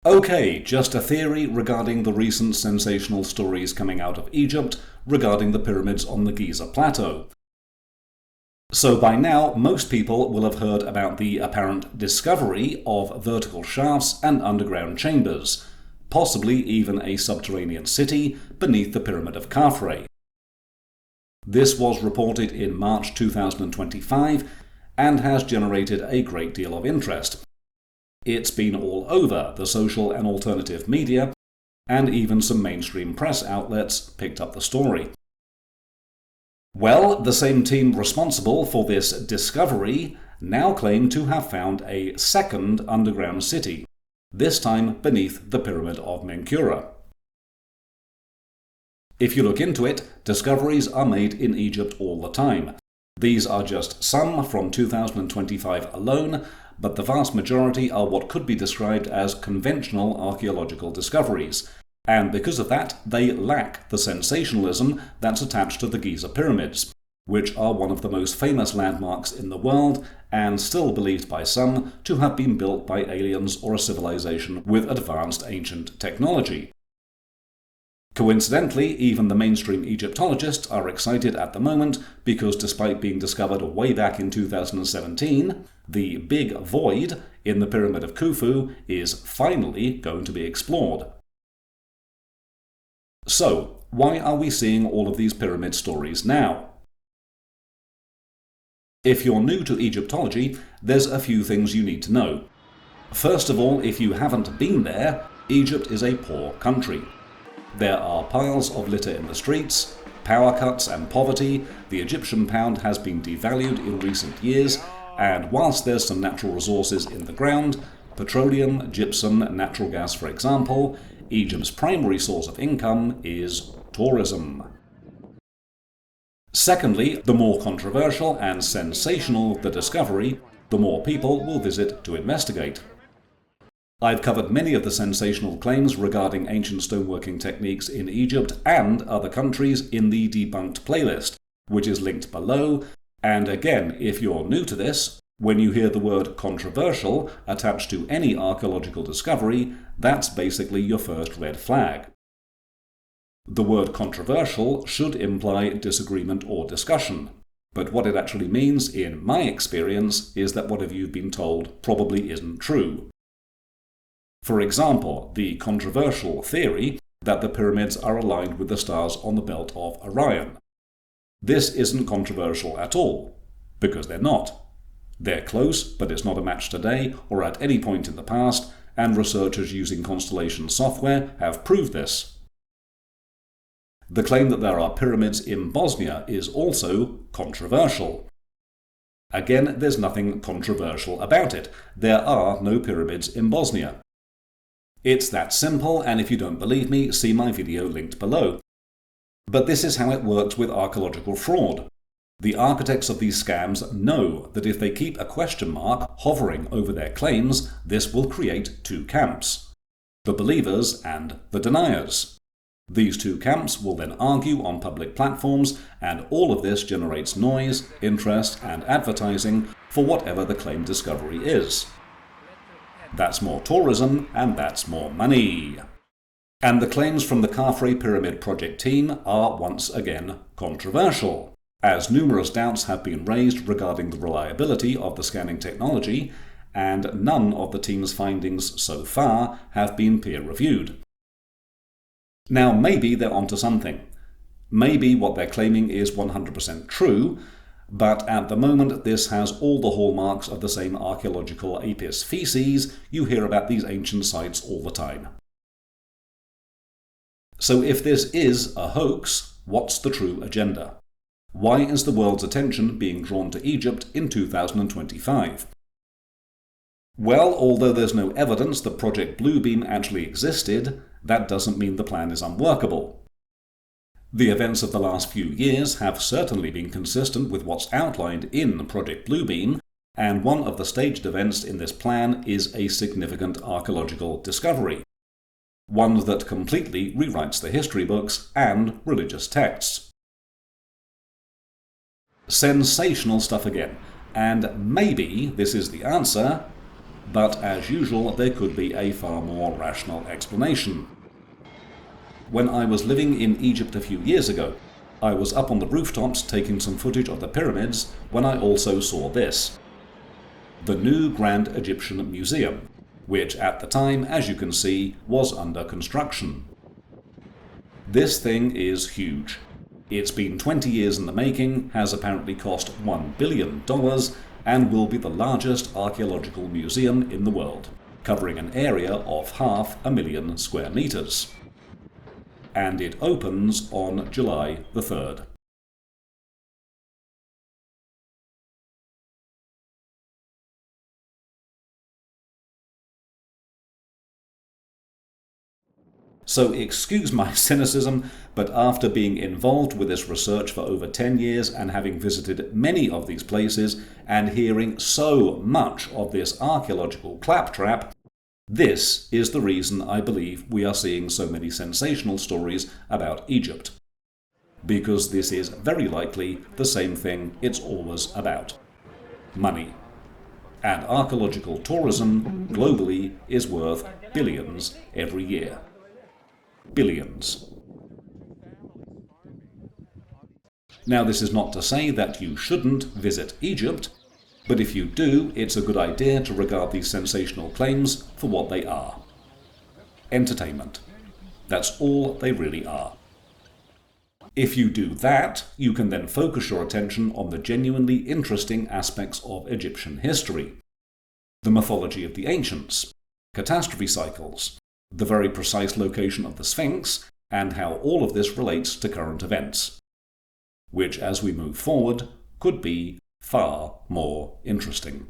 Okay, just a theory regarding the recent sensational stories coming out of Egypt regarding the pyramids on the Giza Plateau. So by now, most people will have heard about the apparent discovery of vertical shafts and underground chambers, possibly even a subterranean city beneath the Pyramid of Khafre. This was reported in March 2025 and has generated a great deal of interest. It's been all over the social and alternative media, and even some mainstream press outlets picked up the story. Well, the same team responsible for this discovery now claim to have found a second underground city, this time beneath the Pyramid of Menkaure. If you look into it, discoveries are made in Egypt all the time. These are just some from 2025 alone, but the vast majority are what could be described as conventional archaeological discoveries, and because of that, they lack the sensationalism that's attached to the Giza pyramids, which are one of the most famous landmarks in the world and still believed by some to have been built by aliens or a civilization with advanced ancient technology. Coincidentally, even the mainstream Egyptologists are excited at the moment because despite being discovered way back in 2017, the big void in the Pyramid of Khufu is finally going to be explored. So, why are we seeing all of these pyramid stories now? If you're new to Egyptology, there's a few things you need to know. First of all, if you haven't been there, Egypt is a poor country. There are piles of litter in the streets, power cuts and poverty, the Egyptian pound has been devalued in recent years, and whilst there's some natural resources in the ground, petroleum, gypsum, natural gas for example, Egypt's primary source of income is tourism. Secondly, the more controversial and sensational the discovery, the more people will visit to investigate. I've covered many of the sensational claims regarding ancient stoneworking techniques in Egypt and other countries in the Debunked playlist, which is linked below, and again, if you're new to this, when you hear the word controversial attached to any archaeological discovery, that's basically your first red flag. The word controversial should imply disagreement or discussion, but what it actually means, in my experience, is that whatever you've been told probably isn't true. For example, the controversial theory that the pyramids are aligned with the stars on the belt of Orion. This isn't controversial at all, because they're not. They're close, but it's not a match today or at any point in the past, and researchers using constellation software have proved this. The claim that there are pyramids in Bosnia is also controversial. Again, there's nothing controversial about it. There are no pyramids in Bosnia. It's that simple, and if you don't believe me, see my video linked below. But this is how it works with archaeological fraud. The architects of these scams know that if they keep a question mark hovering over their claims, this will create two camps: the believers and the deniers. These two camps will then argue on public platforms, and all of this generates noise, interest, and advertising for whatever the claimed discovery is. That's more tourism, and that's more money. And the claims from the Khafre Pyramid Project team are once again controversial, as numerous doubts have been raised regarding the reliability of the scanning technology, and none of the team's findings so far have been peer-reviewed. Now, maybe they're onto something. Maybe what they're claiming is 100% true, but at the moment this has all the hallmarks of the same archaeological apis feces you hear about these ancient sites all the time. So if this is a hoax, what's the true agenda? Why is the world's attention being drawn to Egypt in 2025? Well, although there's no evidence that Project Bluebeam actually existed, that doesn't mean the plan is unworkable. The events of the last few years have certainly been consistent with what's outlined in Project Bluebeam, and one of the staged events in this plan is a significant archaeological discovery, one that completely rewrites the history books and religious texts. Sensational stuff again, and maybe this is the answer, but as usual there could be a far more rational explanation. When I was living in Egypt a few years ago, I was up on the rooftops taking some footage of the pyramids when I also saw this. The new Grand Egyptian Museum, which at the time, as you can see, was under construction. This thing is huge. It's been 20 years in the making, has apparently cost $1 billion, and will be the largest archaeological museum in the world, covering an area of 500,000 square meters. And it opens on July the 3rd. So excuse my cynicism, but after being involved with this research for over 10 years and having visited many of these places and hearing so much of this archaeological claptrap, this is the reason I believe we are seeing so many sensational stories about Egypt. Because this is very likely the same thing it's always about: money. And archaeological tourism globally is worth billions every year. Billions. Now, this is not to say that you shouldn't visit Egypt, but if you do, it's a good idea to regard these sensational claims for what they are. Entertainment. That's all they really are. If you do that, you can then focus your attention on the genuinely interesting aspects of Egyptian history. The mythology of the ancients, catastrophe cycles, the very precise location of the Sphinx, and how all of this relates to current events, which, as we move forward, could be far more interesting.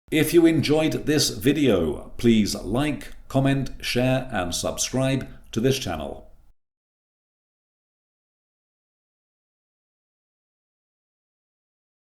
If you enjoyed this video, please like, comment, share, and subscribe to this channel.